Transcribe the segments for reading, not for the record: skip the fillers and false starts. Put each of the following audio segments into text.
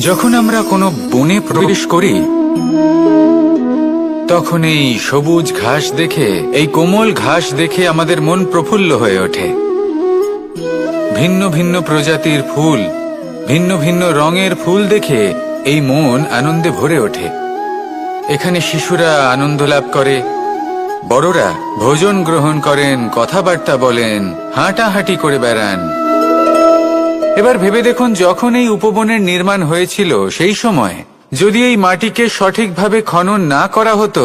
যখন আমরা কোনো বনে প্রবেশ করি তখন এই সবুজ ঘাস দেখে, এই কোমল ঘাস দেখে আমাদের মন প্রফুল্ল হয়ে ওঠে। ভিন্ন ভিন্ন প্রজাতির ফুল, ভিন্ন ভিন্ন রঙের ফুল দেখে এই মন আনন্দে ভরে ওঠে। এখানে শিশুরা আনন্দ লাভ করে, বড়রা ভোজন গ্রহণ করেন, কথাবার্তা বলেন, হাঁটাহাঁটি করে বেড়ান। এবার ভেবে দেখুন, যখন এই উপবনের নির্মাণ হয়েছিল সেই সময় যদি এই মাটিকে সঠিকভাবে খনন না করা হতো,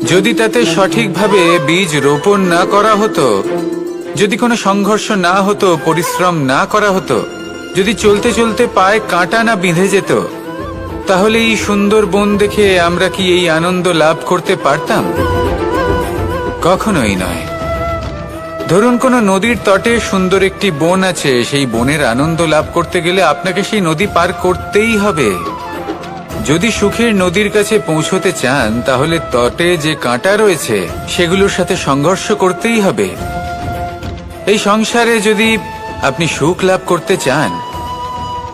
যদি তাতে সঠিকভাবে বীজ রোপণ না করা হতো, যদি কোনো সংঘর্ষ না হতো, পরিশ্রম না করা হতো, যদি চলতে চলতে পায়ে কাঁটা না বিঁধে যেত, তাহলে এই সুন্দর বন দেখে আমরা কি এই আনন্দ লাভ করতে পারতাম? কখনোই নয়। ধরুন কোনো নদীর তটে সুন্দর একটি বন আছে, সেই বনের আনন্দ লাভ করতে গেলে আপনাকে সেই নদী পার করতেই হবে। যদি সুখের নদীর কাছে পৌঁছতে চান, তাহলে তটে যে কাঁটা রয়েছে সেগুলোর সাথে সংঘর্ষ করতেই হবে। এই সংসারে যদি আপনি সুখ লাভ করতে চান,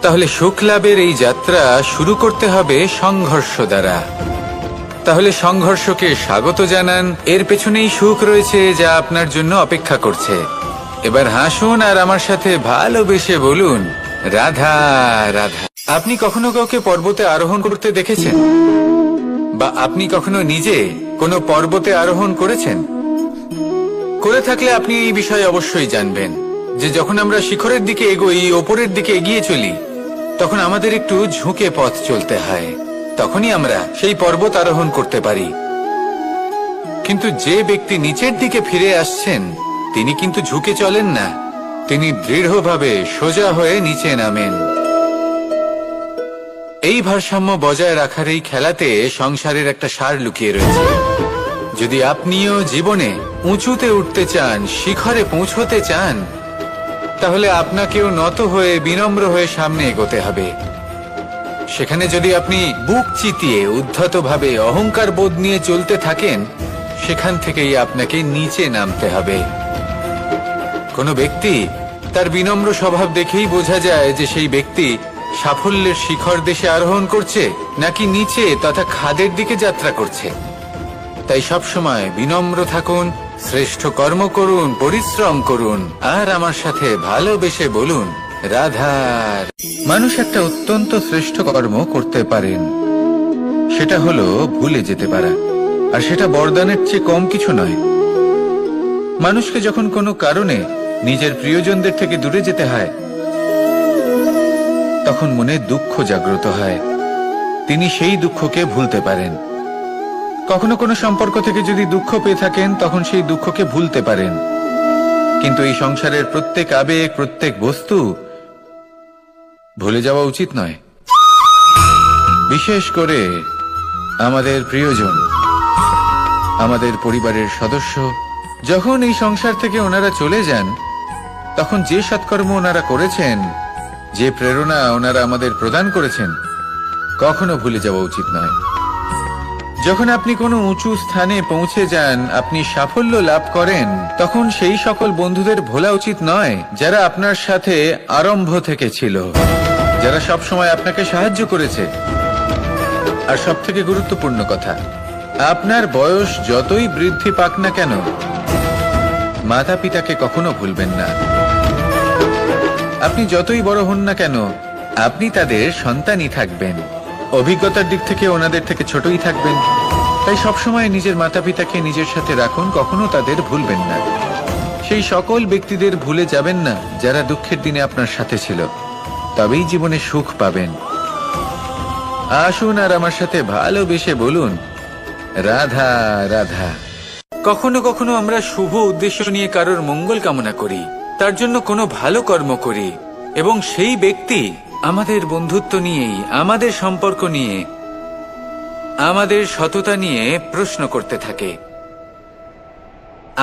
তাহলে সুখ লাভের এই যাত্রা শুরু করতে হবে সংঘর্ষ দ্বারা। তাহলে সংঘর্ষকে স্বাগত জানান, এর পেছনেই সুখ রয়েছে যা আপনার জন্য অপেক্ষা করছে। এবার হাসুন আর আমার সাথে ভালোবেসে বলুন, রাধা রাধা। আপনি কখনো কাউকে পর্বতে আরোহণ করতে দেখেছেন? বা আপনি কখনো নিজে কোনো পর্বতে আরোহণ করেছেন? করে থাকলে আপনি এই বিষয়ে অবশ্যই জানবেন যে যখন আমরা শিখরের দিকে এগোই, ওপরের দিকে এগিয়ে চলি, তখন আমাদের একটু ঝুঁকে পথ চলতে হয়। তখনই আমরা সেই পর্বত আরোহণ করতে পারি। কিন্তু যে ব্যক্তি নিচের দিকে ফিরে আসছেন, তিনি কিন্তু ঝুঁকে চলেন না, তিনি দৃঢ়ভাবে সোজা হয়ে নিচে নামেন। এই ভারসাম্য বজায় রাখার এই খেলাতে সংসারের একটা সার লুকিয়ে রয়েছে। যদি আপনিও জীবনে উঁচুতে উঠতে চান, শিখরে পৌঁছতে চান, তাহলে আপনাকেও নত হয়ে, বিনম্র হয়ে সামনে এগোতে হবে। সেখানে যদি আপনি বুক চিতিয়ে উদ্ধতভাবে অহংকার বোধ নিয়ে চলতে থাকেন, সেখান থেকেই আপনাকে নিচে নামতে হবে। কোনো ব্যক্তি তার বিনম্র স্বভাব দেখেই বোঝা যায় যে সেই ব্যক্তি সাফল্যের শিখর দেশে আরোহণ করছে নাকি নিচে তথা খাদের দিকে যাত্রা করছে। তাই সবসময় বিনম্র থাকুন, শ্রেষ্ঠ কর্ম করুন, পরিশ্রম করুন, আর আমার সাথে ভালোবেসে বলুন, রাধার। মানুষ একটা অত্যন্ত শ্রেষ্ঠ কর্ম করতে পারেন, সেটা হলো ভুলে যেতে পারা। আর সেটা বরদানের চেয়ে কম কিছু নয়। মানুষকে যখন কোনো কারণে নিজের প্রিয়জনদের থেকে দূরে যেতে হয়, তখন মনে দুঃখ জাগ্রত হয়, তিনি সেই দুঃখকে ভুলতে পারেন। কখনো কোনো সম্পর্ক থেকে যদি দুঃখ পেয়ে থাকেন, তখন সেই দুঃখকে ভুলতে পারেন। কিন্তু এই সংসারের প্রত্যেক আবেগ, প্রত্যেক বস্তু ভুলে যাওয়া উচিত নয়। বিশেষ করে আমাদের প্রিয়জন, আমাদের পরিবারের সদস্য, যখন এই সংসার থেকে ওনারা চলে যান, তখন যে সৎকর্ম ওনারা করেছেন, যে প্রেরণা ওনারা আমাদের প্রদান করেছেন, কখনো ভুলে যাওয়া উচিত নয়। যখন আপনি কোনো উঁচু স্থানে পৌঁছে যান, আপনি সাফল্য লাভ করেন, তখন সেই সকল বন্ধুদের ভোলা উচিত নয় যারা আপনার সাথে আরম্ভ থেকে ছিল, যারা সব সময় আপনাকে সাহায্য করেছে। আর সব থেকে গুরুত্বপূর্ণ কথা, আপনার বয়স যতই বৃদ্ধি পাক না কেন, মাতা পিতাকে কখনো ভুলবেন না। আপনি যতই বড় হন না কেন, আপনি তাদের সন্তানই থাকবেন। অভিজ্ঞতার দিক থেকে ওনাদের থেকে ছোটই থাকবেন। তাই সবসময় নিজের মাতা পিতাকে নিজের সাথে রাখুন, কখনো তাদের ভুলবেন না। সেই সকল ব্যক্তিদের ভুলে যাবেন না যারা দুঃখের দিনে আপনার সাথে ছিল, তবেই জীবনে সুখ পাবেন। আসুন আর আমার সাথে ভালোবেসে বলুন, রাধা রাধা। কখনো কখনো আমরা শুভ উদ্দেশ্য নিয়ে কারোর মঙ্গল কামনা করি, তার জন্য কোনো ভালো কর্ম করি, এবং সেই ব্যক্তি আমাদের বন্ধুত্ব নিয়েই, আমাদের সম্পর্ক নিয়ে, আমাদের সততা নিয়ে প্রশ্ন করতে থাকে,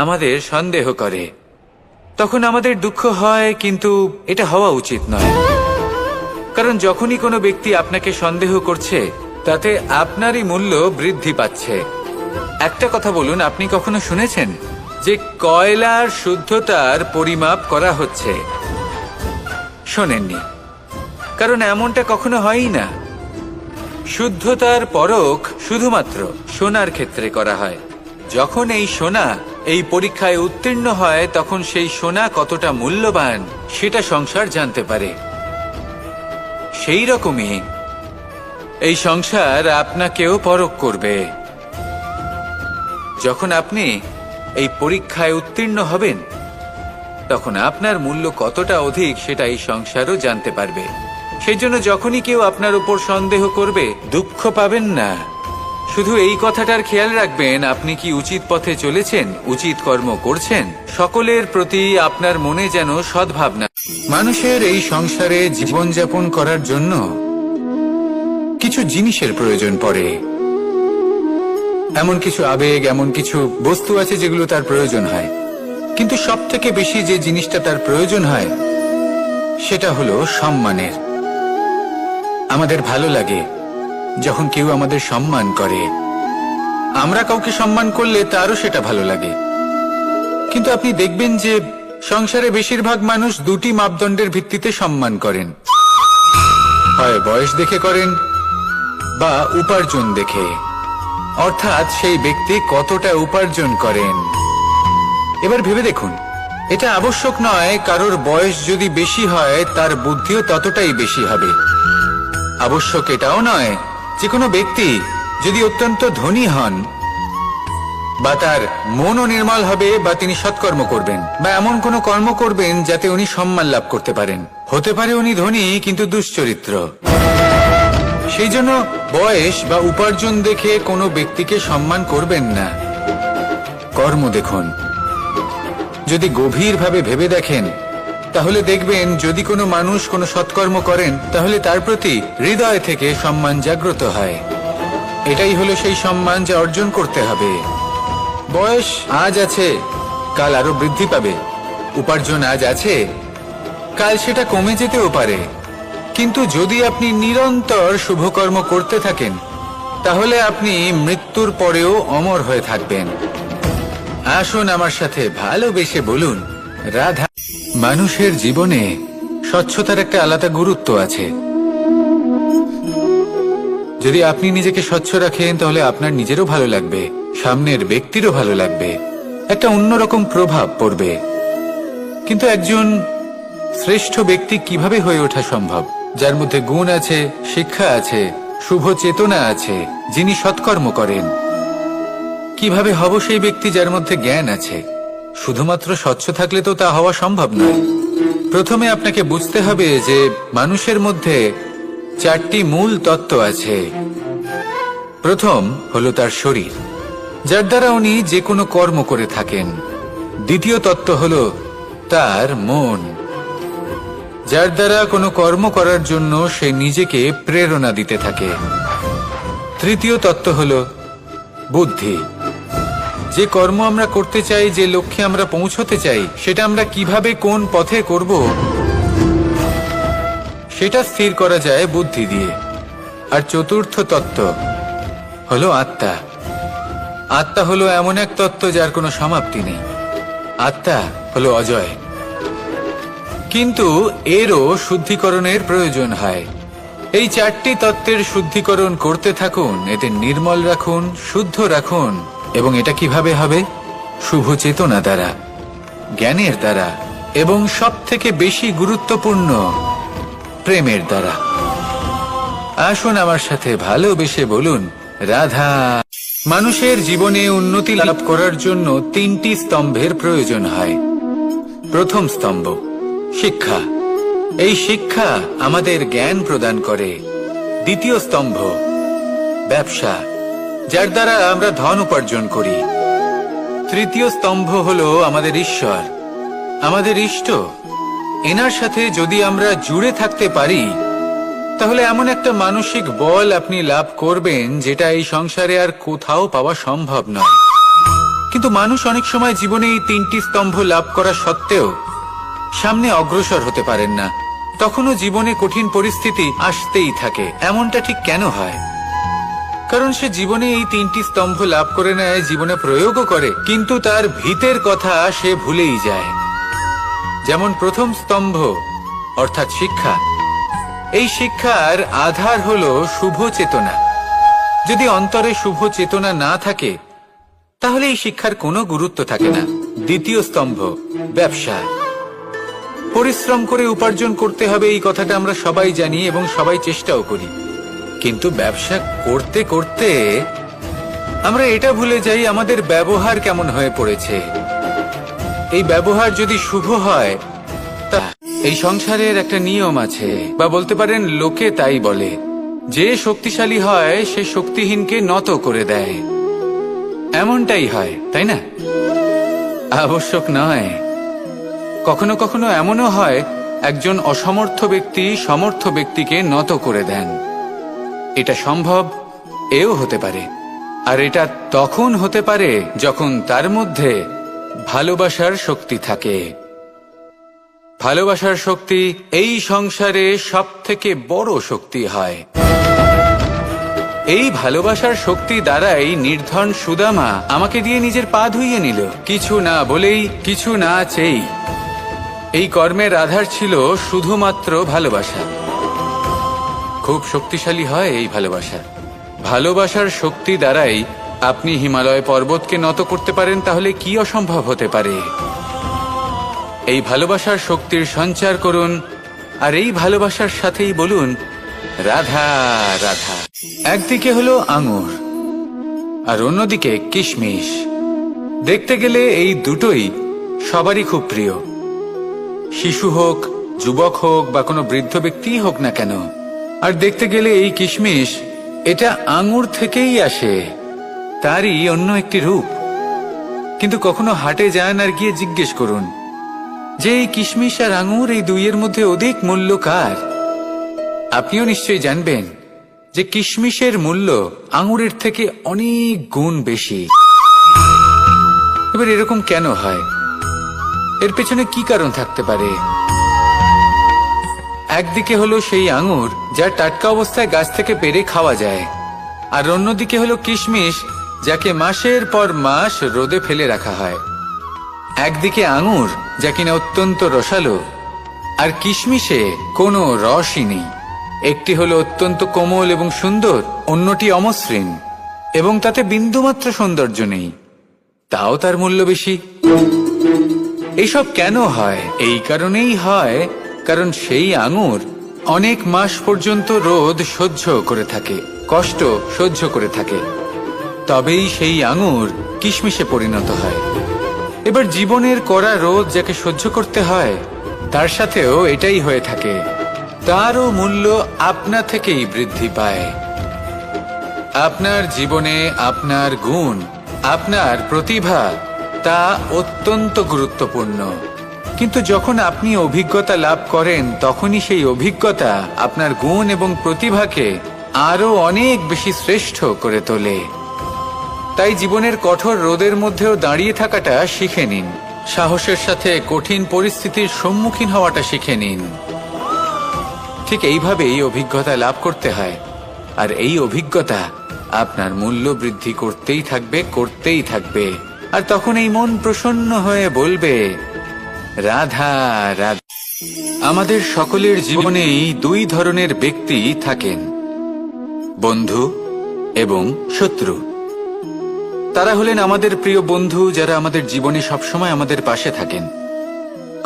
আমাদের সন্দেহ করে। তখন আমাদের দুঃখ হয়, কিন্তু এটা হওয়া উচিত নয়। কারণ যখনই কোনো ব্যক্তি আপনাকে সন্দেহ করছে, তাতে আপনারই মূল্য বৃদ্ধি পাচ্ছে। একটা কথা বলুন, আপনি কখনো শুনেছেন যে কয়লার শুদ্ধতার পরিমাপ করা হচ্ছে? শোনেননি। কারণ এমনটা কখনো হয়ই না। শুদ্ধতার পরখ শুধুমাত্র সোনার ক্ষেত্রে করা হয়। যখন এই সোনা এই পরীক্ষায় উত্তীর্ণ হয়, তখন সেই সোনা কতটা মূল্যবান সেটা সংসার জানতে পারে। সেই রকমই এই সংসার আপনাকেও পরখ করবে। যখন আপনি এই পরীক্ষায় উত্তীর্ণ হবেন, তখন আপনার মূল্য কতটা অধিক সেটা এই সংসারও জানতে পারবে। সেই জন্য যখনই কেউ আপনার উপর সন্দেহ করবে, দুঃখ পাবেন না। শুধু এই কথাটার খেয়াল রাখবেন, আপনি কি উচিত পথে চলেছেন, উচিত কর্ম করছেন। সকলের প্রতি আপনার মনে যেন সদ্ভাবনা। মানুষের এই সংসারে জীবনযাপন করার জন্য কিছু জিনিসের প্রয়োজন পড়ে। এমন কিছু আবেগ, এমন কিছু বস্তু আছে যেগুলো তার প্রয়োজন হয়। কিন্তু সব থেকে বেশি যে জিনিসটা তার প্রয়োজন হয় সেটা হলো সম্মানের। আমাদের ভালো লাগে যখন কেউ আমাদের সম্মান করে। আমরা কাউকে সম্মান করলে তারও সেটা ভালো লাগে। কিন্তু আপনি দেখবেন যে সংসারে বেশিরভাগ মানুষ দুটি মাপদণ্ডের ভিত্তিতে সম্মান করেন। হয় বয়স দেখে করেন বা উপার্জন দেখে, অর্থাৎ সেই ব্যক্তি কতটা উপার্জন করেন। এবার ভেবে দেখুন, এটা আবশ্যক নয় কারোর বয়স যদি বেশি হয় তার বুদ্ধিও ততটাই বেশি হবে। আবশ্যক এটাও নয় যে কোনো ব্যক্তি যদি অত্যন্ত ধনী হন বা তার মনও নির্মল হবে বা তিনি সৎকর্ম করবেন বা এমন কোনো কর্ম করবেন যাতে উনি সম্মান লাভ করতে পারেন। হতে পারে উনি ধনী কিন্তু দুশ্চরিত্র। সেই জন্য বয়স বা উপার্জন দেখে কোনো ব্যক্তিকে সম্মান করবেন না। কর্ম দেখুন। যদি গভীরভাবে ভেবে দেখেন তাহলে দেখবেন যদি কোনো মানুষ কোনো সৎকর্ম করেন তাহলে তার প্রতি হৃদয় থেকে সম্মান জাগ্রত হয়। এটাই হলো সেই সম্মান যা অর্জন করতে হবে। বয়স আজ আছে, কাল আরো বৃদ্ধি পাবে। উপার্জন আজ আছে, কাল সেটা কমে যেতেও পারে। কিন্তু যদি আপনি নিরন্তর শুভকর্ম করতে থাকেন তাহলে আপনি মৃত্যুর পরেও অমর হয়ে থাকবেন। আসুন আমার সাথে ভালোবেসে বলুন, রাধা। মানুষের জীবনে স্বচ্ছতার একটা আলাদা গুরুত্ব আছে। যদি আপনি নিজেকে স্বচ্ছ রাখেন তাহলে আপনার নিজেরও ভালো লাগবে, সামনের ব্যক্তিরও ভালো লাগবে, একটা অন্যরকম প্রভাব পড়বে। কিন্তু একজন শ্রেষ্ঠ ব্যক্তি কিভাবে হয়ে ওঠা সম্ভব? যার মধ্যে গুণ আছে, শিক্ষা আছে, শুভ চেতনা আছে, যিনি সৎকর্ম করেন। কিভাবে হব সেই ব্যক্তি যার মধ্যে জ্ঞান আছে? শুধুমাত্র স্বচ্ছ থাকলে তো তা হওয়া সম্ভব নয়। প্রথমে আপনাকে বুঝতে হবে যে মানুষের মধ্যে চারটি মূল তত্ত্ব আছে। প্রথম হলো তার শরীর, যার দ্বারা উনি যে কোনো কর্ম করে থাকেন। দ্বিতীয় তত্ত্ব হলো তার মন, যার দ্বারা কোনো কর্ম করার জন্য সে নিজেকে প্রেরণা দিতে থাকে। তৃতীয় তত্ত্ব হলো বুদ্ধি, যে কর্ম আমরা করতে চাই, যে লক্ষ্যে আমরা পৌঁছতে চাই, সেটা আমরা কিভাবে কোন পথে করব সেটা স্থির করা যায় বুদ্ধি দিয়ে। আর চতুর্থ তত্ত্ব হলো আত্মা। আত্মা হলো এমন এক তত্ত্ব যার কোনো সমাপ্তি নেই। আত্মা হলো অজয়। কিন্তু এরও শুদ্ধিকরণের প্রয়োজন হয়। এই চারটি তত্ত্বের শুদ্ধিকরণ করতে থাকুন, এদের নির্মল রাখুন, শুদ্ধ রাখুন। এবং এটা কিভাবে হবে? শুভ চেতনা দ্বারা, জ্ঞানের দ্বারা, এবং সব থেকে বেশি গুরুত্বপূর্ণ প্রেমের দ্বারা। আসুন আমার সাথে ভালোবেসে বলুন, রাধা। মানুষের জীবনে উন্নতি লাভ করার জন্য তিনটি স্তম্ভের প্রয়োজন হয়। প্রথম স্তম্ভ শিক্ষা। এই শিক্ষা আমাদের জ্ঞান প্রদান করে। দ্বিতীয় স্তম্ভ ব্যবসা, যার দ্বারা আমরা ধন উপার্জন করি। তৃতীয় স্তম্ভ হলো আমাদের ঈশ্বর, আমাদের ইষ্ট। এনার সাথে যদি আমরা জুড়ে থাকতে পারি তাহলে এমন একটা মানসিক বল আপনি লাভ করবেন যেটা এই সংসারে আর কোথাও পাওয়া সম্ভব নয়। কিন্তু মানুষ অনেক সময় জীবনে এই তিনটি স্তম্ভ লাভ করা সত্ত্বেও সামনে অগ্রসর হতে পারেন না। তখনও জীবনে কঠিন পরিস্থিতি আসতেই থাকে। এমনটা ঠিক কেন হয়? কারণ সে জীবনে এই তিনটি স্তম্ভ লাভ করে নেয়, জীবনে প্রয়োগও করে, কিন্তু তার ভিতের কথা সে ভুলেই যায়। যেমন প্রথম স্তম্ভ অর্থাৎ শিক্ষা, এই শিক্ষার আধার হলো শুভ চেতনা। যদি অন্তরে শুভ চেতনা না থাকে তাহলে এই শিক্ষার কোনো গুরুত্ব থাকে না। দ্বিতীয় স্তম্ভ, ব্যবসা। পরিশ্রম করে উপার্জন করতে হবে, এই কথাটা আমরা সবাই জানি এবং সবাই চেষ্টাও করি। কিন্তু ব্যবসা করতে করতে আমরা এটা ভুলে যাই আমাদের ব্যবহার কেমন হয়ে পড়েছে। এই ব্যবহার যদি শুভ হয়, তা এই সংসারের একটা নিয়ম আছে, বা বলতে পারেন লোকে তাই বলে, যে শক্তিশালী হয় সে শক্তিহীনকে নত করে দেয়। এমনটাই হয়, তাই না? আবশ্যক নয়, কখনো কখনো এমনও হয় একজন অসমর্থ ব্যক্তি সমর্থ ব্যক্তিকে নত করে দেন। এটা সম্ভব, এও হতে পারে। আর এটা তখন হতে পারে যখন তার মধ্যে ভালোবাসার শক্তি থাকে। ভালোবাসার শক্তি এই সংসারে সবথেকে বড় শক্তি হয়। এই ভালোবাসার শক্তি দ্বারাই নির্ধন সুদামা আমাকে দিয়ে নিজের পা ধুইয়ে নিল, কিছু না বলেই, কিছু না চেয়েই। এই কর্মের আধার ছিল শুধুমাত্র ভালোবাসা। খুব শক্তিশালী হয় এই ভালোবাসা। ভালোবাসার শক্তি দ্বারাই আপনি হিমালয় পর্বতকে নত করতে পারেন, তাহলে কি অসম্ভব হতে পারে? এই ভালোবাসার শক্তির সঞ্চার করুন, আর এই ভালোবাসার সাথেই বলুন রাধা রাধা। একদিকে হলো আঙুর আর অন্যদিকে কিশমিশ। দেখতে গেলে এই দুটোই সবারই খুব প্রিয়। শিশু হোক, যুবক হোক বা কোনো বৃদ্ধ ব্যক্তিই হোক না কেন। আর দেখতে গেলে এই কিশমিশ, এটা আঙুর থেকেই আসে, তারই অন্য একটি রূপ। কিন্তু কখনো হাটে যান আর গিয়ে জিজ্ঞেস করুন যে এই কিশমিশ আর আঙুর, এই দুইয়ের মধ্যে অধিক মূল্য কার? আপনিও নিশ্চয়ই জানবেন যে কিশমিশের মূল্য আঙুরের থেকে অনেক গুণ বেশি। এবার এরকম কেন হয়? এর পেছনে কি কারণ থাকতে পারে? একদিকে হলো সেই আঙুর যা টাটকা অবস্থায় গাছ থেকে পেড়ে খাওয়া যায়, আর অন্যদিকে হলো কিশমিশ যাকে মাসের পর মাস রোদে ফেলে রাখা হয়। একদিকে আঙুর যা কিনা অত্যন্ত রসালো, আর কিশমিশে কোনো রসই নেই। একটি হলো অত্যন্ত কোমল এবং সুন্দর, অন্যটি অমসৃণ এবং তাতে বিন্দুমাত্র সৌন্দর্য নেই, তাও তার মূল্য বেশি। এইসব কেন হয়? এই কারণেই হয় কারণ সেই আঙুর অনেক মাস পর্যন্ত রোদ সহ্য করে থাকে, কষ্ট সহ্য করে থাকে, তবেই সেই আঙুর কিশমিশে পরিণত হয়। এবার জীবনের কড়া রোদ যাকে সহ্য করতে হয়, তার সাথেও এটাই হয়ে থাকে, তারও মূল্য আপনা থেকেই বৃদ্ধি পায়। আপনার জীবনে আপনার গুণ, আপনার প্রতিভা, তা অত্যন্ত গুরুত্বপূর্ণ। কিন্তু যখন আপনি অভিজ্ঞতা লাভ করেন, তখনই সেই অভিজ্ঞতা আপনার গুণ এবং প্রতিভাকে আরো অনেক বেশি শ্রেষ্ঠ করে তোলে। তাই জীবনের কঠোর রোদের মধ্যেও দাঁড়িয়ে থাকাটা শিখে নিন, সাহসের সাথে কঠিন পরিস্থিতির সম্মুখীন হওয়াটা শিখে নিন। ঠিক এইভাবেই অভিজ্ঞতা লাভ করতে হয়, আর এই অভিজ্ঞতা আপনার মূল্য বৃদ্ধি করতেই থাকবে, করতেই থাকবে। আর তখন এই মন প্রসন্ন হয়ে বলবে রাধা রাধা। আমাদের সকলের জীবনেই দুই ধরনের ব্যক্তি থাকেন, বন্ধু এবং শত্রু। তারা হলেন আমাদের প্রিয় বন্ধু, যারা আমাদের জীবনে সবসময় আমাদের পাশে থাকেন।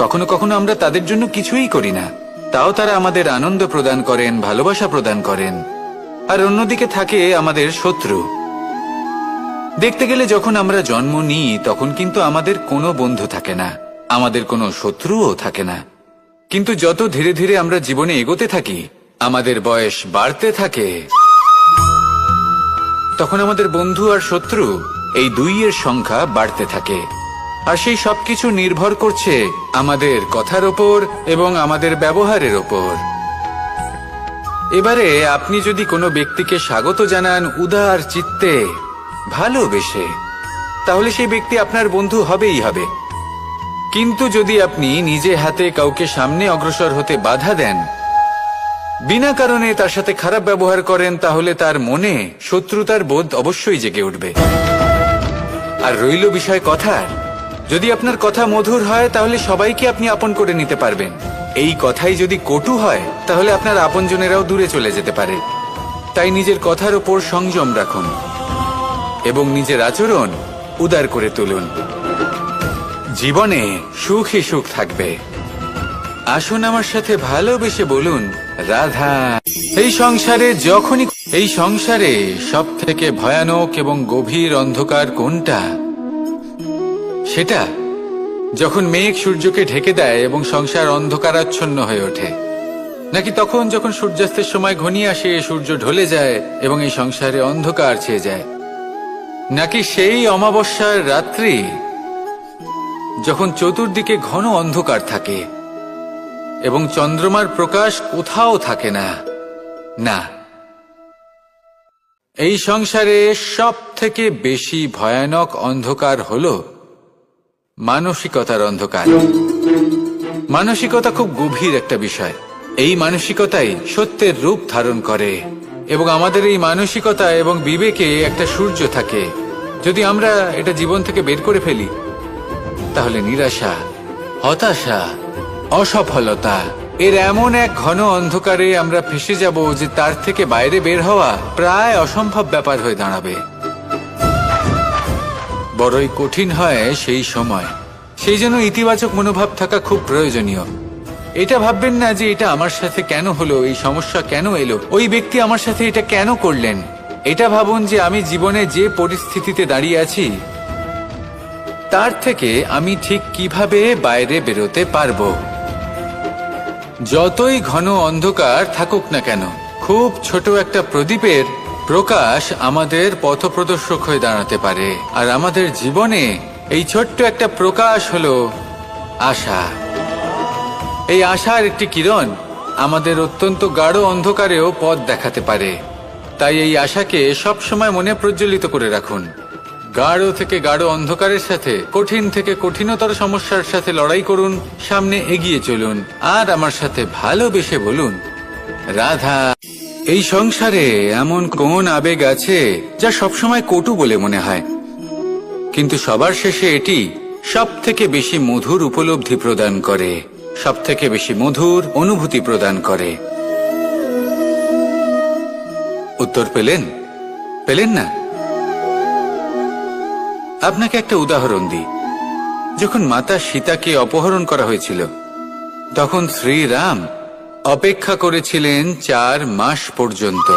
কখনো কখনো আমরা তাদের জন্য কিছুই করি না, তাও তারা আমাদের আনন্দ প্রদান করেন, ভালোবাসা প্রদান করেন। আর অন্যদিকে থাকে আমাদের শত্রু। দেখতে গেলে যখন আমরা জন্ম নিই, তখন কিন্তু আমাদের কোনো বন্ধু থাকে না, আমাদের কোনো শত্রুও থাকে না। কিন্তু যত ধীরে ধীরে আমরা জীবনে এগোতে থাকি, আমাদের বয়স বাড়তে থাকে, তখন আমাদের বন্ধু আর শত্রু এই দুইয়ের সংখ্যা বাড়তে থাকে। আর সেই সবকিছু নির্ভর করছে আমাদের কথার ওপর এবং আমাদের ব্যবহারের ওপর। এবারে আপনি যদি কোনো ব্যক্তিকে স্বাগত জানান উদার চিত্তে, ভালোবেসে, তাহলে সেই ব্যক্তি আপনার বন্ধু হবেই হবে। কিন্তু যদি আপনি নিজে হাতে কাউকে সামনে অগ্রসর হতে বাধা দেন, বিনা কারণে তার সাথে খারাপ ব্যবহার করেন, তাহলে তার মনে শত্রুতার বোধ অবশ্যই জেগে উঠবে। আর রইল বিষয় কথার, যদি আপনার কথা মধুর হয়, তাহলে সবাইকে আপনি আপন করে নিতে পারবেন। এই কথাই যদি কটু হয় তাহলে আপনার আপনজনেরাও দূরে চলে যেতে পারে। তাই নিজের কথার ওপর সংযম রাখুন এবং নিজের আচরণ উদার করে তুলুন। জীবনে সুখই সুখ থাকবে। আসুন আমার সাথে ভালোবেসে বলুন, রাধা। এই সংসারে সব থেকে ভয়ানক এবং গভীর অন্ধকার কোনটা? সেটা যখন মেঘ সূর্যকে ঢেকে দেয় এবং সংসার অন্ধকারাচ্ছন্ন হয়ে ওঠে, নাকি তখন যখন সূর্যাস্তের সময় ঘনিয়ে আসে, সূর্য ঢলে যায় এবং এই সংসারে অন্ধকার ছেয়ে যায়, নাকি সেই অমাবস্যার রাত্রি যখন চতুর্দিকে ঘন অন্ধকার থাকে এবং চন্দ্রমার প্রকাশ কোথাও থাকে না? না, এই সংসারে সব থেকে বেশি ভয়ানক অন্ধকার হলো মানসিকতার অন্ধকার। মানসিকতা খুব গভীর একটা বিষয়। এই মানসিকতাই সত্যের রূপ ধারণ করে এবং আমাদের এই মানসিকতা এবং বিবেকে একটা সূর্য থাকে। যদি আমরা এটা জীবন থেকে বের করে ফেলি তাহলে নিরাশা, হতাশা, অসফলতা এর এমন এক ঘন অন্ধকারে আমরা ফেসে যাব যে তার থেকে বাইরে বের হওয়া প্রায় অসম্ভব ব্যাপার হয়ে দাঁড়াবে। বড়ই কঠিন হয় সেই সময়। সেই জন্য ইতিবাচক মনোভাব থাকা খুব প্রয়োজনীয়। এটা ভাববেন না যে এটা আমার সাথে কেন হলো, এই সমস্যা কেন এলো, ওই ব্যক্তি আমার সাথে এটা কেন করলেন। এটা ভাবুন যে আমি জীবনে যে পরিস্থিতিতে দাঁড়িয়ে আছি তার থেকে আমি ঠিক কিভাবে বাইরে বেরোতে পারবো। যতই ঘন অন্ধকার থাকুক না কেন, খুব ছোট একটা প্রদীপের প্রকাশ আমাদের পথপ্রদর্শক হয়ে দাঁড়াতে পারে। আর আমাদের জীবনে এই ছোট্ট একটা প্রকাশ হলো আশা। এই আশার একটি কিরণ আমাদের অত্যন্ত গাঢ় অন্ধকারেও পথ দেখাতে পারে। তাই এই আশাকে সবসময় মনে প্রজ্বলিত করে রাখুন। গাঢ় থেকে গাঢ় অন্ধকারের সাথে, কঠিন থেকে কঠিনতর সমস্যার সাথে লড়াই করুন, সামনে এগিয়ে চলুন আর আমার সাথে ভালোবেসে বলুন, রাধা। এই সংসারে এমন কোন আবেগ আছে যা সবসময় কটু বলে মনে হয়, কিন্তু সবার শেষে এটি সব থেকে বেশি মধুর উপলব্ধি প্রদান করে, সব থেকে বেশি মধুর অনুভূতি প্রদান করে। উত্তর পেলেন? পেলেন না? আপনাকে একটা উদাহরণ দিই। যখন মাতা সীতাকে অপহরণ করা হয়েছিল তখন শ্রীরাম অপেক্ষা করেছিলেন 4 মাস পর্যন্ত।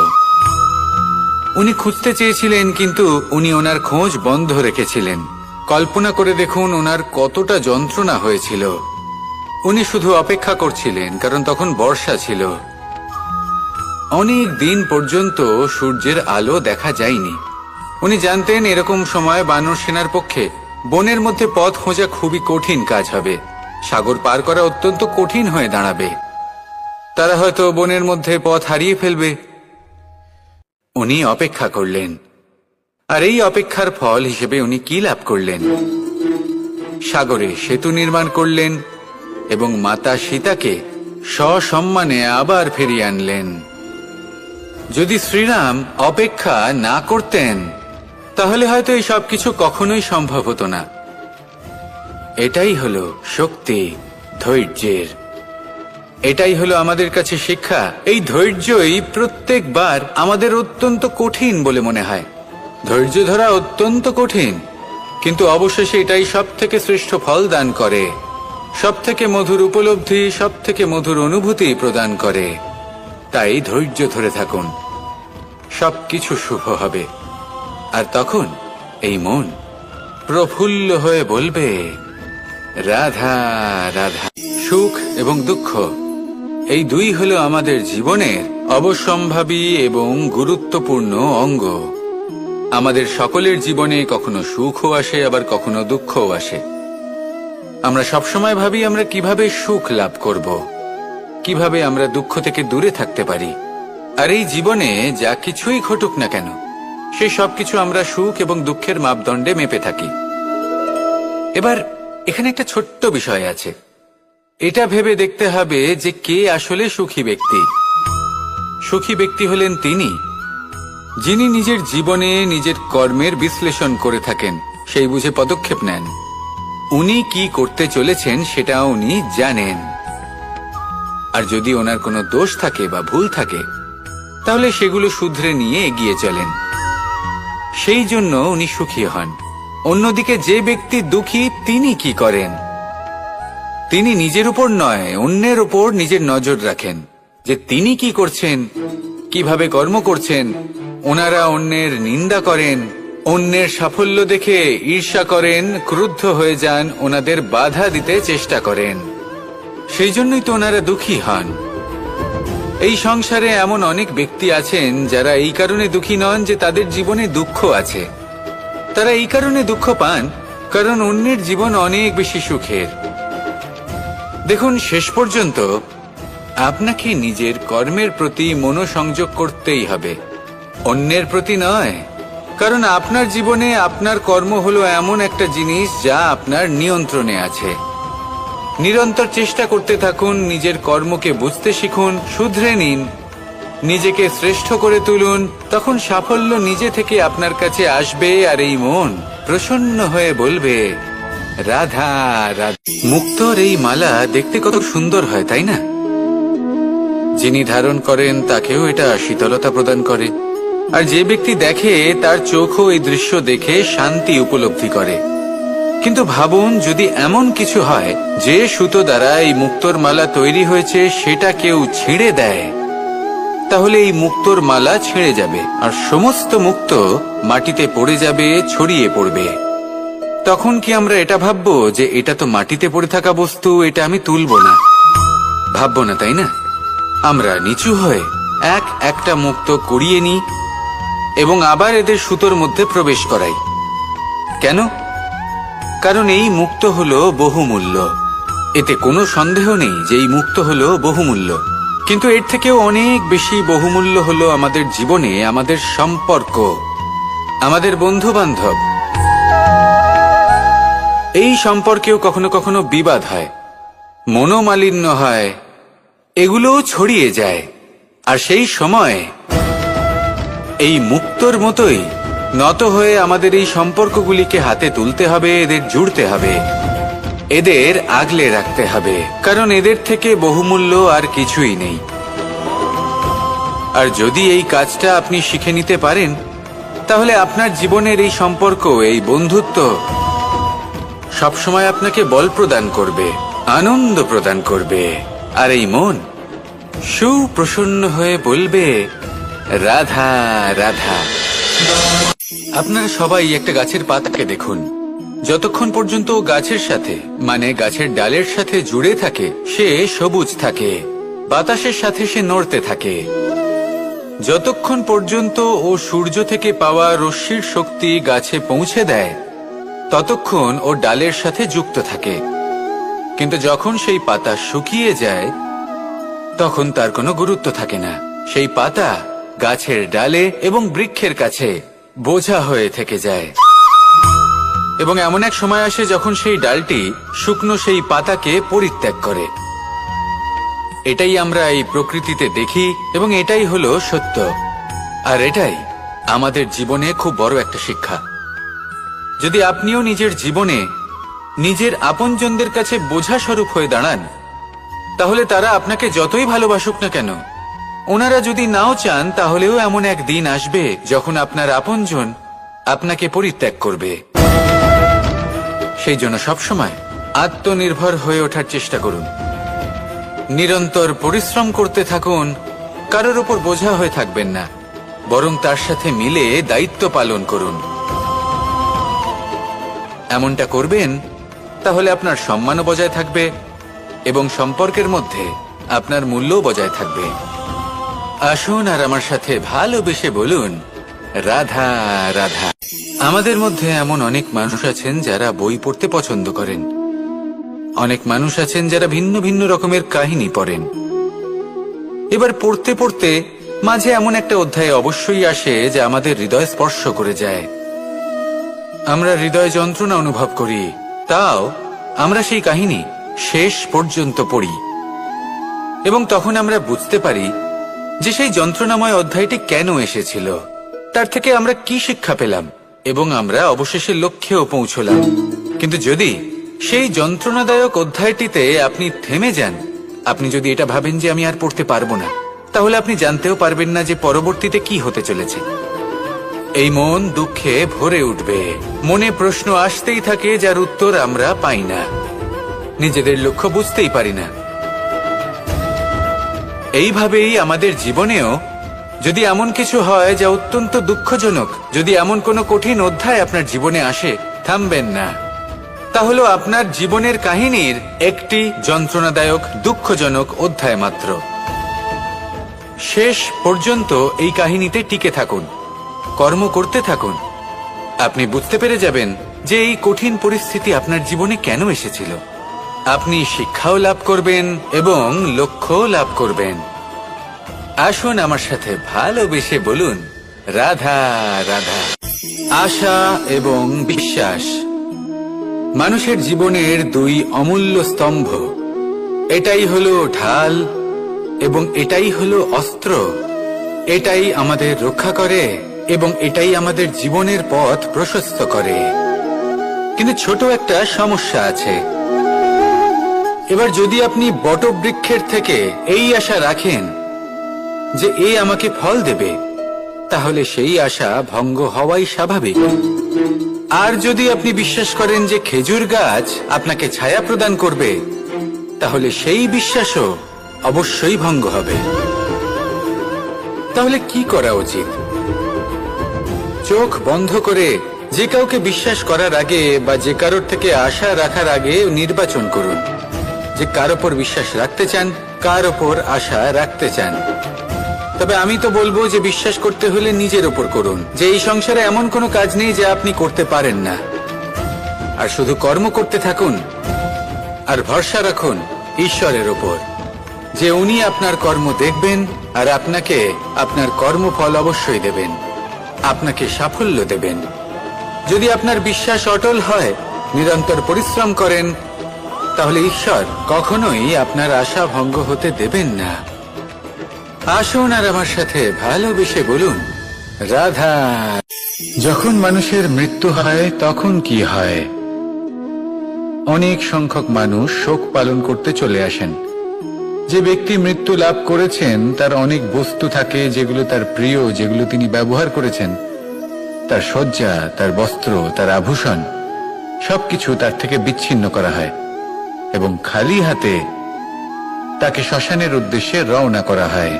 উনি খুঁজতে চেয়েছিলেন, কিন্তু উনি ওনার খোঁজ বন্ধ রেখেছিলেন। কল্পনা করে দেখুন ওনার কতটা যন্ত্রণা হয়েছিল। উনি শুধু অপেক্ষা করছিলেন, কারণ তখন বর্ষা ছিল। অনেক দিন পর্যন্ত সূর্যের আলো দেখা যায়নি। উনি জানতেন এরকম সময় বানর সেনার পক্ষে বনের মধ্যে পথ খোঁজা খুবই কঠিন কাজ হবে। সাগর পার করা অত্যন্ত কঠিন হয়ে দাঁড়াবে। তারা হয়তো বনের মধ্যে পথ হারিয়ে ফেলবে। উনি অপেক্ষা করলেন, আর এই অপেক্ষার ফল হিসেবে উনি কি লাভ করলেন? সাগরে সেতু নির্মাণ করলেন এবং মাতা সীতাকে সসম্মানে আবার ফিরিয়ে আনলেন। যদি শ্রীরাম অপেক্ষা না করতেন তাহলে হয়তো এই সবকিছু কখনোই সম্ভব হতো না। এটাই হলো শক্তি ধৈর্যের। এটাই হলো আমাদের কাছে শিক্ষা। এই ধৈর্যই প্রত্যেকবার আমাদের অত্যন্ত কঠিন বলে মনে হয়। ধৈর্য ধরা অত্যন্ত কঠিন, কিন্তু অবশেষে এটাই সব থেকে শ্রেষ্ঠ ফল দান করে, সব থেকে মধুর উপলব্ধি, সব থেকে মধুর অনুভূতি প্রদান করে। তাই ধৈর্য ধরে থাকুন, সবকিছু শুভ হবে। আর তখন এই মন প্রফুল্ল হয়ে বলবে, রাধা রাধা। সুখ এবং দুঃখ এই দুই হলো আমাদের জীবনের অবশ্যম্ভাবী এবং গুরুত্বপূর্ণ অঙ্গ। আমাদের সকলের জীবনে কখনো সুখও আসে, আবার কখনো দুঃখও আসে। আমরা সবসময় ভাবি আমরা কিভাবে সুখ লাভ করব, কিভাবে আমরা দুঃখ থেকে দূরে থাকতে পারি। আর এই জীবনে যা কিছুই ঘটুক না কেন, সেই সবকিছু আমরা সুখ এবং দুঃখের মাপদণ্ডে মেপে থাকি। এবার এখানে একটা ছোট্ট বিষয় আছে। এটা ভেবে দেখতে হবে যে কে আসলে সুখী ব্যক্তি। সুখী ব্যক্তি হলেন তিনি যিনি নিজের জীবনে নিজের কর্মের বিশ্লেষণ করে থাকেন, সেই বুঝে পদক্ষেপ নেন। উনি কি করতে চলেছেন সেটা উনি জানেন। আর যদি ওনার কোনো দোষ থাকে বা ভুল থাকে তাহলে সেগুলো শুধরে নিয়ে এগিয়ে চলেন। সেই জন্য উনি সুখী হন। অন্যদিকে যে ব্যক্তি দুঃখী তিনি কি করেন? তিনি নিজের উপর নয়, অন্যের উপর নিজের নজর রাখেন যে তিনি কি করছেন, কিভাবে কর্ম করছেন। ওনারা অন্যের নিন্দা করেন, অন্যের সাফল্য দেখে ঈর্ষা করেন, ক্রুদ্ধ হয়ে যান, ওনাদের বাধা দিতে চেষ্টা করেন। সেই জন্যই তো ওনারা দুঃখী হন। এই সংসারে এমন অনেক ব্যক্তি আছেন যারা এই কারণে দুঃখী নন যে তাদের জীবনে দুঃখ আছে। তারা এই কারণে দুঃখ পান কারণ অন্যের জীবন অনেক বেশি সুখের। দেখুন, শেষ পর্যন্ত আপনাকে নিজের কর্মের প্রতি মনোসংযোগ করতেই হবে, অন্যের প্রতি নয়। কারণ আপনার জীবনে আপনার কর্ম হলো এমন একটা জিনিস যা আপনার নিয়ন্ত্রণে আছে। নিরন্তর চেষ্টা করতে থাকুন, নিজের কর্মকে বুঝতে শিখুন, শুধরে নিন, নিজেকে শ্রেষ্ঠ করে তুলুন। তখন সাফল্য নিজে থেকে আপনার কাছে আসবে আর এই মন প্রসন্ন হয়ে বলবে, রাধা রাধা। মুক্তোর এই মালা দেখতে কত সুন্দর হয়, তাই না? যিনি ধারণ করেন তাকেও এটা শীতলতা প্রদান করে। আর যে ব্যক্তি দেখে তার চোখও এই দৃশ্য দেখে শান্তি উপলব্ধি করে। কিন্তু ভাবুন, যদি এমন কিছু হয় যে সুতো দ্বারা এই মুক্তোর মালা তৈরি হয়েছে সেটা কেউ ছিঁড়ে দেয়, তাহলে এই মুক্তোর মালা ছিঁড়ে যাবে আর সমস্ত মুক্তো মাটিতে পড়ে যাবে, ছড়িয়ে পড়বে। তখন কি আমরা এটা ভাববো যে এটা তো মাটিতে পড়ে থাকা বস্তু, এটা আমি তুলব না? ভাববো না, তাই না? আমরা নিচু হয়ে একটা মুক্তো কুড়িয়ে নিই এবং আবার এদের সুতোর মধ্যে প্রবেশ করাই। কেন? কারণ এই মুক্তো হলো বহুমূল্য। এতে কোনো সন্দেহ নেই যে এই মুক্তো হলো বহুমূল্য। কিন্তু এর থেকেও অনেক বেশি বহুমূল্য হলো আমাদের জীবনে আমাদের সম্পর্ক, আমাদের বন্ধু বান্ধব। এই সম্পর্কেও কখনো কখনো বিবাদ হয়, মনোমালিন্য হয়, এগুলোও ছড়িয়ে যায়। আর সেই সময় এই মুক্তোর মতোই নত হয়ে আমাদের এই সম্পর্কগুলিকে হাতে তুলতে হবে, এদের জুড়তে হবে, এদের আগলে রাখতে হবে। কারণ এদের থেকে বহুমূল্য আর কিছুই নেই। আর যদি এই কাজটা আপনি শিখে নিতে পারেন তাহলে আপনার জীবনের এই সম্পর্ক, এই বন্ধুত্ব সবসময় আপনাকে বল প্রদান করবে, আনন্দ প্রদান করবে। আর এই মন সুপ্রসন্ন হয়ে বলবে, রাধা রাধা। আপনারা সবাই একটা গাছের পাতাকে দেখুন, যতক্ষণ পর্যন্ত গাছের সাথে মানে গাছের ডালের সাথে জুড়ে থাকে সে সবুজ থাকে, বাতাসের সাথে সে নড়তে থাকে। যতক্ষণ পর্যন্ত ও সূর্য থেকে পাওয়া রশ্মির শক্তি গাছে পৌঁছে দেয় ততক্ষণ ও ডালের সাথে যুক্ত থাকে। কিন্তু যখন সেই পাতা শুকিয়ে যায় তখন তার কোনো গুরুত্ব থাকে না। সেই পাতা গাছের ডালে এবং বৃক্ষের কাছে বোঝা হয়ে থেকে যায়। এবং এমন এক সময় আসে যখন সেই ডালটি শুকনো সেই পাতাকে পরিত্যাগ করে। এটাই আমরা এই প্রকৃতিতে দেখি এবং এটাই হলো সত্য। আর এটাই আমাদের জীবনে খুব বড় একটা শিক্ষা। যদি আপনিও নিজের জীবনে নিজের আপনজনদের কাছে বোঝা স্বরূপ হয়ে দাঁড়ান তাহলে তারা আপনাকে যতই ভালোবাসুক না কেন, ওনারা যদি নাও চান তাহলেও এমন এক দিন আসবে যখন আপনার আপনজন আপনাকে পরিত্যাগ করবে। সেই জন্য সবসময় আত্মনির্ভর হয়ে ওঠার চেষ্টা করুন, নিরন্তর পরিশ্রম করতে থাকুন, কারোর উপর বোঝা হয়ে থাকবেন না, বরং তার সাথে মিলে দায়িত্ব পালন করুন। এমনটা করবেন তাহলে আপনার সম্মানও বজায় থাকবে এবং সম্পর্কের মধ্যে আপনার মূল্যও বজায় থাকবে। আসুন আর আমার সাথে ভালোবেসে বলুন, রাধা রাধা। আমাদের মধ্যে এমন অনেক মানুষ আছেন যারা বই পড়তে পছন্দ করেন, অনেক মানুষ আছেন যারা ভিন্ন ভিন্ন রকমের কাহিনী পড়েন। এবার পড়তে পড়তে মাঝে এমন একটা অধ্যায় অবশ্যই আসে যা আমাদের হৃদয় স্পর্শ করে যায়। আমরা হৃদয় যন্ত্রণা অনুভব করি, তাও আমরা সেই কাহিনী শেষ পর্যন্ত পড়ি এবং তখন আমরা বুঝতে পারি যে সেই যন্ত্রণাময় অধ্যায়টি কেন এসেছিল, তার থেকে আমরা কি শিক্ষা পেলাম এবং আমরা অবশেষে লক্ষ্যেও পৌঁছলাম। কিন্তু যদি সেই যন্ত্রণাদায়ক অধ্যায়টিতে আপনি থেমে যান আপনি যদি এটা ভাবেন যে আমি আর পড়তে পারবো না, তাহলে আপনি জানতেও পারবেন না যে পরবর্তীতে কি হতে চলেছে। এই মন দুঃখে ভরে উঠবে, মনে প্রশ্ন আসতেই থাকে যার উত্তর আমরা পাই না, নিজেদের লক্ষ্য বুঝতেই পারি না। এইভাবেই আমাদের জীবনেও যদি এমন কিছু হয় যা অত্যন্ত দুঃখজনক, যদি এমন কোনো কঠিন অধ্যায় আপনার জীবনে আসে, থামবেন না। তা হলো আপনার জীবনের কাহিনীর একটি যন্ত্রণাদায়ক দুঃখজনক অধ্যায় মাত্র। শেষ পর্যন্ত এই কাহিনীতে টিকে থাকুন, কর্ম করতে থাকুন। আপনি বুঝতে পেরে যাবেন যে এই কঠিন পরিস্থিতি আপনার জীবনে কেন এসেছিল। আপনি শিক্ষাও লাভ করবেন এবং লক্ষ্যও লাভ করবেন। আসুন আমার সাথে ভালোবেসে বলুন, রাধা রাধা। আশা এবং বিশ্বাস মানুষের জীবনের দুই অমূল্য স্তম্ভ। এটাই হলো ঢাল এবং এটাই হলো অস্ত্র। এটাই আমাদের রক্ষা করে এবং এটাই আমাদের জীবনের পথ প্রশস্ত করে। কিন্তু ছোট একটা সমস্যা আছে। এবার যদি আপনি বটবৃক্ষের থেকে এই আশা রাখেন যে এ আমাকে ফল দেবে, তাহলে সেই আশা ভঙ্গ হওয়াই স্বাভাবিক। আর যদি আপনি বিশ্বাস করেন যে খেজুর গাছ আপনাকে ছায়া প্রদান করবে, তাহলে সেই বিশ্বাসও অবশ্যই ভঙ্গ হবে। তাহলে কি করা উচিত? চোখ বন্ধ করে যে কাউকে বিশ্বাস করার আগে বা যে কারোর থেকে আশা রাখার আগে নির্বাচন করুন যে কার ওপর বিশ্বাস রাখতে চান, কার ওপর আশা রাখতে চান। তবে আমি তো বলবো যে বিশ্বাস করতে হলে নিজের ওপর করুন, যে এই সংসারে এমন কোনো কাজ নেই যা আপনি করতে পারেন না। আর শুধু কর্ম করতে থাকুন আর ভরসা রাখুন ঈশ্বরের ওপর, যে উনি আপনার কর্ম দেখবেন আর আপনাকে আপনার কর্মফল অবশ্যই দেবেন, আপনাকে সাফল্য দেবেন। যদি আপনার বিশ্বাস অটল হয়, নিরন্তর পরিশ্রম করেন, তাহলে ঈশ্বর কখনোই আপনার আশা ভঙ্গ হতে দেবেন না। আসুন আর আমার সাথে ভালোবেসে বলুন, রাধা। যখন মানুষের মৃত্যু হয় তখন কি হয়? অনেক সংখ্যক মানুষ শোক পালন করতে চলে আসেন। যে ব্যক্তি মৃত্যু লাভ করেছেন তার অনেক বস্তু থাকে যেগুলো তার প্রিয়, যেগুলো তিনি ব্যবহার করেছেন। তার শয্যা, তার বস্ত্র, তার আভূষণ সবকিছু তার থেকে বিচ্ছিন্ন করা হয় এবং খালি হাতে তাকে শ্মশানের উদ্দেশ্যে রওনা করা হয়।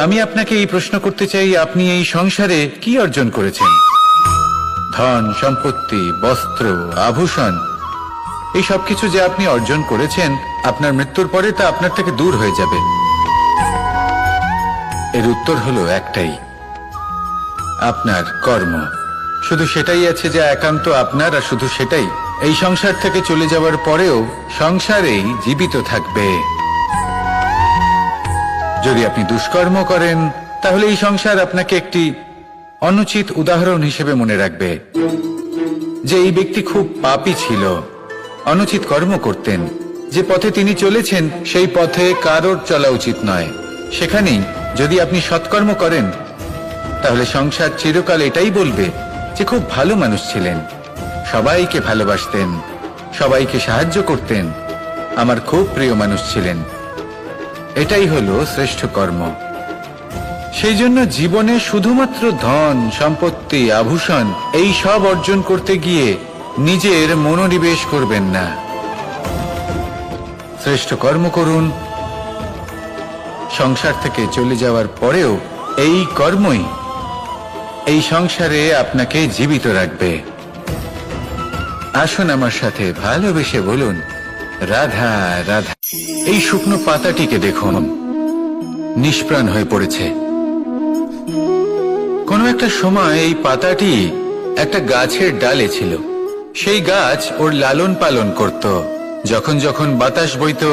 আমি আপনাকে এই প্রশ্ন করতে চাই, আপনি এই সংসারে কি অর্জন করেছেন? ধন সম্পত্তি, বস্ত্র, আভূষণ, এই সবকিছু যে আপনি অর্জন করেছেন, আপনার মৃত্যুর পরে তা আপনার থেকে দূর হয়ে যাবে। এর উত্তর হলো একটাই, আপনার কর্ম। শুধু সেটাই আছে যা একান্ত আপনার, আর শুধু সেটাই এই সংসার থেকে চলে যাওয়ার পরেও সংসারেই জীবিত থাকবে। যদি আপনি দুষ্কর্ম করেন, তাহলে এই সংসার আপনাকে একটি অনুচিত উদাহরণ হিসেবে মনে রাখবে যে এই ব্যক্তি খুব পাপী ছিল, অনুচিত কর্ম করতেন। যে পথে তিনি চলেছেন সেই পথে কারোর চলা উচিত নয়। সেখানেই যদি আপনি সৎকর্ম করেন, তাহলে সংসার চিরকাল এটাই বলবে যে খুব ভালো মানুষ ছিলেন, সবাইকে ভালোবাসতেন, সবাইকে সাহায্য করতেন, আমার খুব প্রিয় মানুষ ছিলেন। এটাই হলো শ্রেষ্ঠ কর্ম। সেই জন্য জীবনে শুধুমাত্র ধন সম্পত্তি, আভূষণ এই সব অর্জন করতে গিয়ে নিজের মনোনিবেশ করবেন না। শ্রেষ্ঠ কর্ম করুন। সংসার থেকে চলে যাওয়ার পরেও এই কর্মই এই সংসারে আপনাকে জীবিত রাখবে। আসুন আমার সাথে ভালোবেসে বলুন, রাধা রাধা। এই শুকনো পাতাটিকে দেখুন, নিষ্প্রাণ হয়ে পড়েছে। কোনো একটা সময় এই পাতাটি একটা গাছের ডালে ছিল। সেই গাছ ওর লালন পালন করত। যখন যখন বাতাস বইত,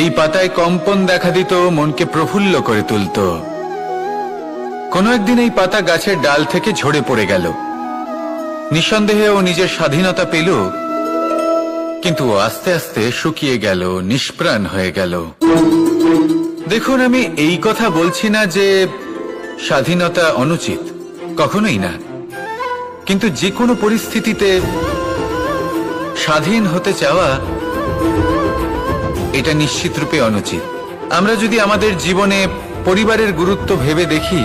এই পাতায় কম্পন দেখা দিত, মনকে প্রফুল্ল করে তুলত। কোনো একদিন এই পাতা গাছের ডাল থেকে ঝরে পড়ে গেল। নিঃসন্দেহে ও নিজের স্বাধীনতা পেল, কিন্তু আস্তে আস্তে শুকিয়ে গেল, নিষ্প্রাণ হয়ে গেল। দেখুন, আমি এই কথা বলছি না যে স্বাধীনতা অনুচিত, কখনোই না। কিন্তু যে কোনো পরিস্থিতিতে স্বাধীন হতে চাওয়া এটা নিশ্চিত রূপে অনুচিত। আমরা যদি আমাদের জীবনে পরিবারের গুরুত্ব ভেবে দেখি,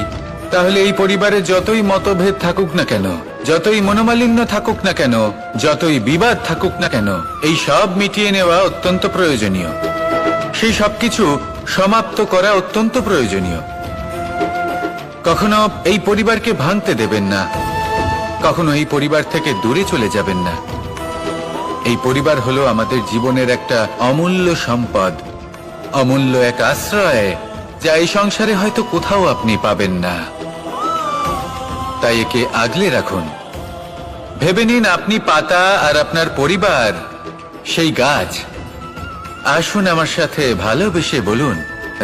তাহলে এই পরিবারে যতই মতভেদ থাকুক না কেন, যতই মনোমালিন্য থাকুক না কেন, যতই বিবাদ থাকুক না কেন, এই সব মিটিয়ে নেওয়া অত্যন্ত প্রয়োজনীয়। সেই সবকিছু সমাপ্ত করা অত্যন্ত প্রয়োজনীয়। কখনো এই পরিবারকে ভাঙতে দেবেন না, কখনো এই পরিবার থেকে দূরে চলে যাবেন না। এই পরিবার হলো আমাদের জীবনের একটা অমূল্য সম্পদ, অমূল্য এক আশ্রয়, যা এই সংসারে হয়তো কোথাও আপনি পাবেন না। তাই একে আগলে রাখুন। ভেবে নিন আপনি পাতা আর আপনার পরিবার সেই গাছ। আসুন আমার সাথে ভালোবেসে বলুন,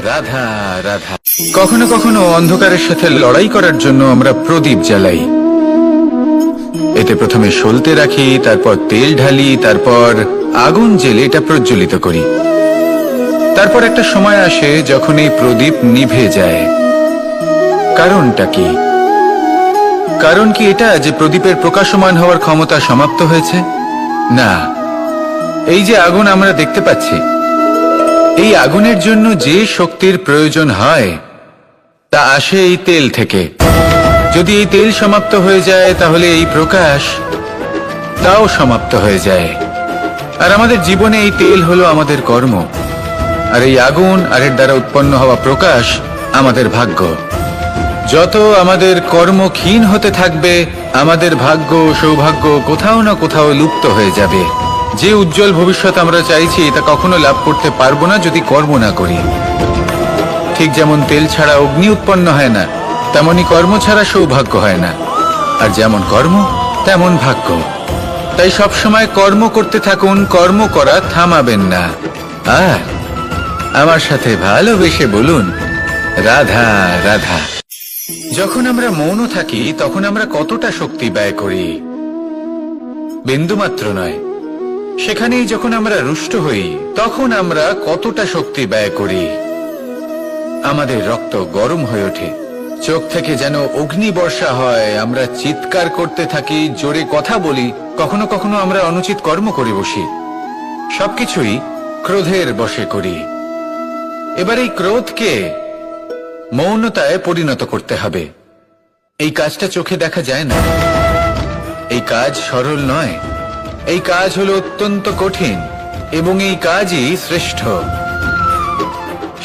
রাধা রাধা। কখনো কখনো অন্ধকারের সাথে লড়াই করার জন্য আমরা প্রদীপ জ্বালাই। এতে প্রথমে সলতে রাখি, তারপর তেল ঢালি, তারপর আগুন জেলে এটা প্রজ্বলিত করি। তারপর একটা সময় আসে যখন এই প্রদীপ নিভে যায়। কারণটা কি? কারণ কি এটা যে প্রদীপের প্রকাশমান হওয়ার ক্ষমতা সমাপ্ত হয়েছে? না, এই যে আগুন আমরা দেখতে পাচ্ছি, এই আগুনের জন্য যে শক্তির প্রয়োজন হয় তা আসে এই তেল থেকে। যদি এই তেল সমাপ্ত হয়ে যায় তাহলে এই প্রকাশ তাও সমাপ্ত হয়ে যায়। আর আমাদের জীবনে এই তেল হলো আমাদের কর্ম, আর এই আগুন আর এর দ্বারা উৎপন্ন হওয়া প্রকাশ আমাদের ভাগ্য। যত আমাদের কর্ম ক্ষীণ হতে থাকবে, আমাদের ভাগ্য সৌভাগ্য কোথাও না কোথাও লুপ্ত হয়ে যাবে। যে উজ্জ্বল ভবিষ্যৎ আমরা চাইছি তা কখনো লাভ করতে পারবো না যদি কর্ম না করি। ঠিক যেমন তেল ছাড়া অগ্নি উৎপন্ন হয় না, তেমনি কর্ম ছাড়া সৌভাগ্য হয় না। আর যেমন কর্ম তেমন ভাগ্য। তাই সবসময় কর্ম করতে থাকুন, কর্ম করা থামাবেন না। আর আমার সাথে ভালোবেসে বলুন, রাধা রাধা। যখন আমরা মৌন থাকি তখন আমরা কতটা শক্তি ব্যয় করি, বিন্দুমাত্র নয়। সেখানেই যখন আমরা রুষ্ট হই তখন আমরা কতটা শক্তি ব্যয় করি। আমাদের রক্ত গরম হয়ে ওঠে, চোখ থেকে যেন অগ্নি বর্ষা হয়, আমরা চিৎকার করতে থাকি, জোরে কথা বলি, কখনো কখনো আমরা অনুচিত কর্ম করে বসি। সবকিছুই ক্রোধের বশে করি। এবার এই ক্রোধকে মৌনতায় পরিণত করতে হবে। এই কাজটা চোখে দেখা যায় না, এই কাজ সরল নয়, এই কাজ হলো অত্যন্ত কঠিন এবং এই কাজই শ্রেষ্ঠ।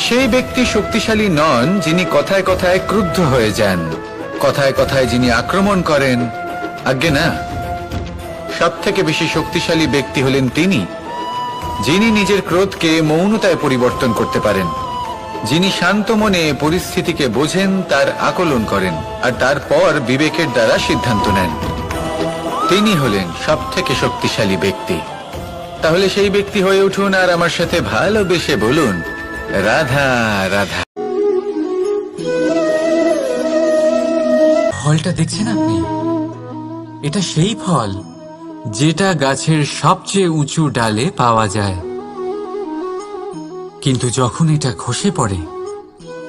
সেই ব্যক্তি শক্তিশালী নন যিনি কথায় কথায় ক্রুদ্ধ হয়ে যান, কথায় কথায় যিনি আক্রমণ করেন। আজ্ঞে না, সব থেকে বেশি শক্তিশালী ব্যক্তি হলেন তিনি যিনি নিজের ক্রোধকে মৌনতায় পরিবর্তন করতে পারেন, যিনি শান্ত মনে পরিস্থিতিকে বোঝেন, তার আকলন করেন আর তারপর বিবেকের দ্বারা সিদ্ধান্ত নেন। তিনি হলেন সব থেকে শক্তিশালী ব্যক্তি। তাহলে সেই ব্যক্তি হয়ে উঠুন আর আমার সাথে ভালোবেসে বলুন, রাধা রাধা। ফলটা দেখছেন আপনি? এটা সেই ফল যেটা গাছের সবচেয়ে উঁচু ডালে পাওয়া যায়, কিন্তু যখন এটা খসে পড়ে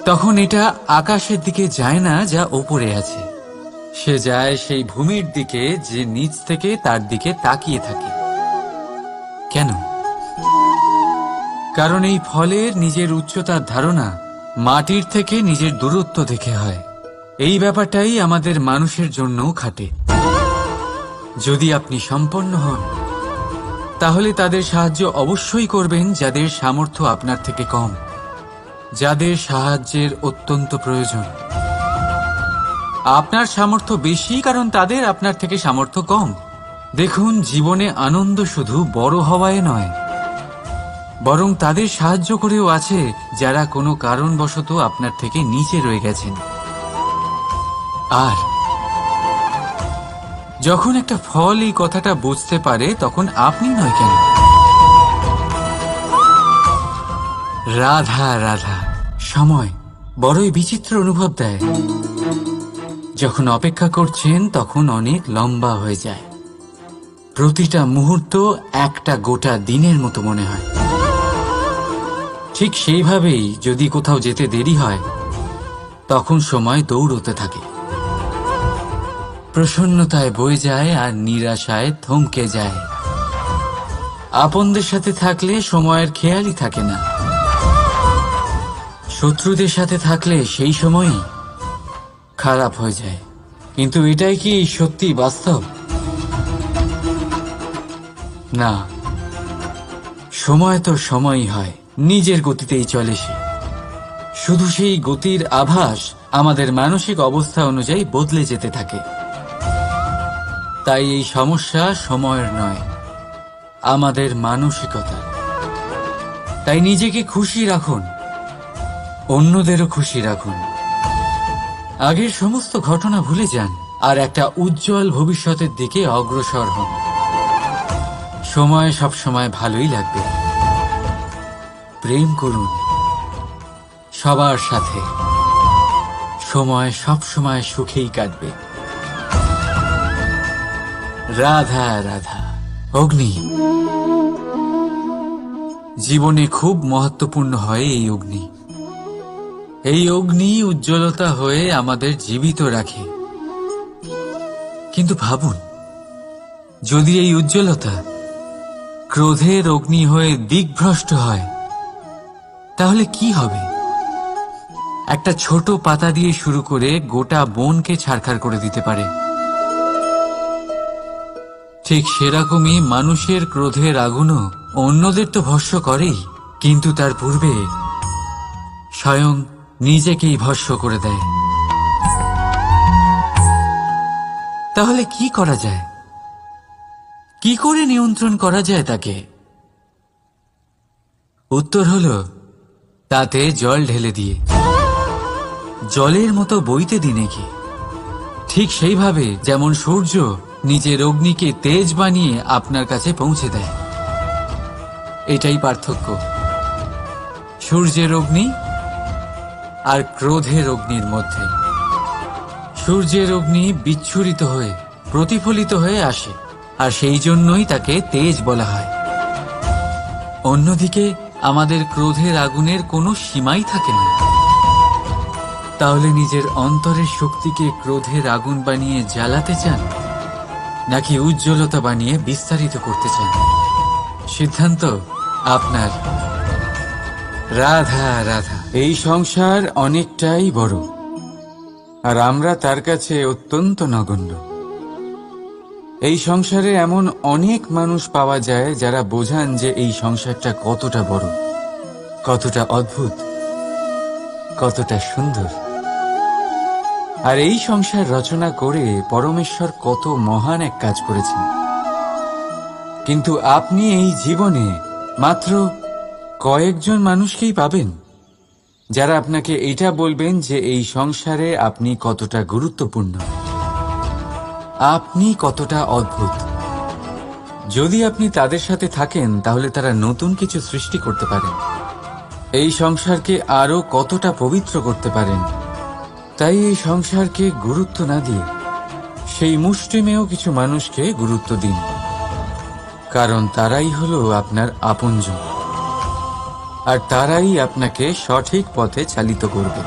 তখন এটা আকাশের দিকে যায় না যা ওপরে আছে, সে যায় সেই ভূমির দিকে যে নিচ থেকে তার দিকে তাকিয়ে থাকে। কেন? কারণ এই ফলের নিজের উচ্চতার ধারণা মাটির থেকে নিজের দূরত্ব দেখে হয়। এই ব্যাপারটাই আমাদের মানুষের জন্যও খাটে। যদি আপনি সম্পন্ন হন তাহলে তাদের সাহায্য অবশ্যই করবেন যাদের সামর্থ্য আপনার থেকে কম, যাদের সাহায্যের অত্যন্ত প্রয়োজন। আপনার সামর্থ্য বেশি কারণ তাদের আপনার থেকে সামর্থ্য কম। দেখুন, জীবনে আনন্দ শুধু বড় হওয়ায় নয়, বরং তাদের সাহায্য করেও আছে যারা কোনো কারণবশত আপনার থেকে নিচে রয়ে গেছেন। আর যখন একটা ফল এই কথাটা বুঝতে পারে তখন আপনি নয় কেন? রাধা রাধা। সময় বড়ই বিচিত্র অনুভব দেয়। যখন অপেক্ষা করছেন তখন অনেক লম্বা হয়ে যায়। প্রতিটা মুহূর্ত একটা গোটা দিনের মতো মনে হয়। ঠিক সেইভাবেই যদি কোথাও যেতে দেরি হয় তখন সময় দৌড়তে থাকে, প্রসন্নতায় বয়ে যায় আর নিরাশায় থমকে যায়। আপনদের সাথে থাকলে সময়ের খেয়ালই থাকে না, শত্রুদের সাথে থাকলে সেই সময়ই খারাপ হয়ে যায়। কিন্তু এটাই কি সত্যি বাস্তব? না, সময় তো সময়ই হয়, নিজের গতিতেই চলে সে। শুধু সেই গতির আভাস আমাদের মানসিক অবস্থা অনুযায়ী বদলে যেতে থাকে। তাই এই সমস্যা সময়ের নয়, আমাদের মানসিকতা। তাই নিজেকে খুশি রাখুন, অন্যদেরও খুশি রাখুন। আগের সমস্ত ঘটনা ভুলে যান আর একটা উজ্জ্বল ভবিষ্যতের দিকে অগ্রসর হন। সময় সবসময় ভালোই লাগবে। প্রেম করুন সবার সাথে, সময় সবসময় সুখেই কাটবে। রাধা রাধা। অগ্নি জীবনে খুব মহত্বপূর্ণ হয়। এই অগ্নি উজ্জ্বলতা হয়ে আমাদের জীবিত রাখে। কিন্তু ভাবুন, যদি এই উজ্জ্বলতা ক্রোধের অগ্নি হয়ে দিকভ্রষ্ট হয়, তাহলে কি হবে? একটা ছোট পাতা দিয়ে শুরু করে গোটা বনকে ছারখার করে দিতে পারে। ঠিক সেরকমই মানুষের ক্রোধের আগুনও অন্যদের তো ভস্ম করেই, কিন্তু তার পূর্বে স্বয়ং নিজেকেই ভস্ম করে দেয়। তাহলে কি করা যায়? কি করে নিয়ন্ত্রণ করা যায় তাকে? উত্তর হলো, তাতে জল ঢেলে দিয়ে, জলের মতো বইতে দিন একে। ঠিক সেইভাবে যেমন সূর্য নিজের অগ্নিকে তেজ বানিয়ে আপনার কাছে পৌঁছে দেয়। এটাই পার্থক্য সূর্যের অগ্নি আর ক্রোধের অগ্নির মধ্যে। সূর্যের অগ্নি বিচ্ছুরিত হয়ে প্রতিফলিত হয়ে আসে, আর সেই জন্যই তাকে তেজ বলা হয়। অন্যদিকে আমাদের ক্রোধের আগুনের কোনো সীমাই থাকে না। তাহলে নিজের অন্তরের শক্তিকে ক্রোধের আগুন বানিয়ে জ্বালাতে চান, নাকি উজ্জ্বলতা বানিয়ে বিস্তারিত করতে চান? সিদ্ধান্ত আপনার। রাধা রাধা। এই সংসার অনেকটাই বড়, আর আমরা তার কাছে অত্যন্ত নগণ্য। এই সংসারে এমন অনেক মানুষ পাওয়া যায় যারা বোঝান যে এই সংসারটা কতটা বড়, কতটা অদ্ভুত, কতটা সুন্দর। আর এই সংসার রচনা করে পরমেশ্বর কত মহান এক কাজ করেছেন। কিন্তু আপনি এই জীবনে মাত্র কয়েকজন মানুষকেই পাবেন যারা আপনাকে এটা বলবেন যে এই সংসারে আপনি কতটা গুরুত্বপূর্ণ, আপনি কতটা অদ্ভুত। যদি আপনি তাদের সাথে থাকেন, তাহলে তারা নতুন কিছু সৃষ্টি করতে পারেন, এই সংসারকে আরো কতটা পবিত্র করতে পারেন। তাই এই সংসারকে গুরুত্ব না দিয়ে সেই মুষ্টিমেয় কিছু মানুষকে গুরুত্ব দিন, কারণ তারাই হলো আপনার আপনজন, আর তারাই আপনাকে সঠিক পথে চালিত করবে।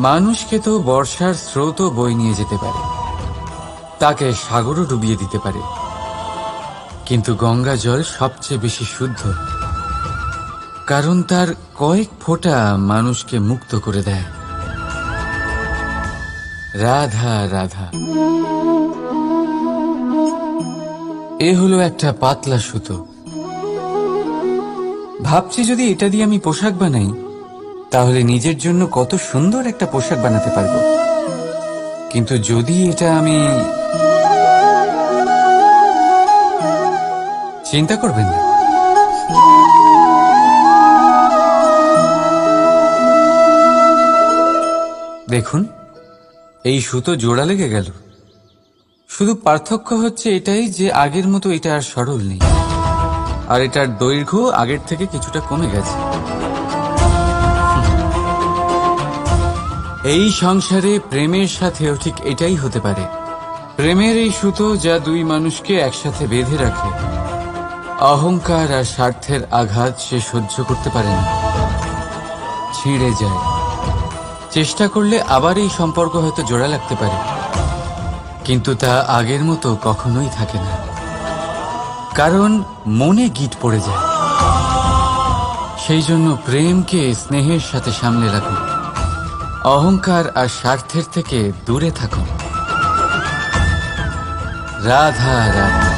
মানুষকে তো বর্ষার স্রোতও বয়ে নিয়ে যেতে পারে, তাকে সাগরও ডুবিয়ে দিতে পারে, কিন্তু গঙ্গা জল সবচেয়ে বেশি শুদ্ধ, কারণ তার কয়েক ফোঁটা মানুষকে মুক্ত করে দেয়। রাধা রাধা। এ হলো একটা পাতলা সুতো। ভাবছি যদি এটা দিয়ে আমি পোশাক বানাই, তাহলে নিজের জন্য কত সুন্দর একটা পোশাক বানাতে পারবো। কিন্তু যদি এটা আমি... চিন্তা করবেন না, দেখুন এই সুতো জোড়া লেগে গেল। শুধু পার্থক্য হচ্ছে এটাই যে আগের মতো এটা আর সরল নেই, আর এটার দৈর্ঘ্য আগের থেকে কিছুটা কমে গেছে। এই সংসারে প্রেমের সাথেও ঠিক এটাই হতে পারে। প্রেমের এই সুতো যা দুই মানুষকে একসাথে বেঁধে রাখে, অহংকার আর স্বার্থের আঘাত সে সহ্য করতে পারে না, ছিঁড়ে যায়। চেষ্টা করলে আবার এই সম্পর্ক হয়তো জোড়া লাগতে পারে, কিন্তু তা আগের মতো কখনোই থাকে না। কারণ মনে গিট পড়ে যায়। সেই জন্য প্রেমকে স্নেহের সাথে সামলে রাখুন, অহংকার আর স্বার্থের থেকে দূরে থাকুন। রাধা রাধা।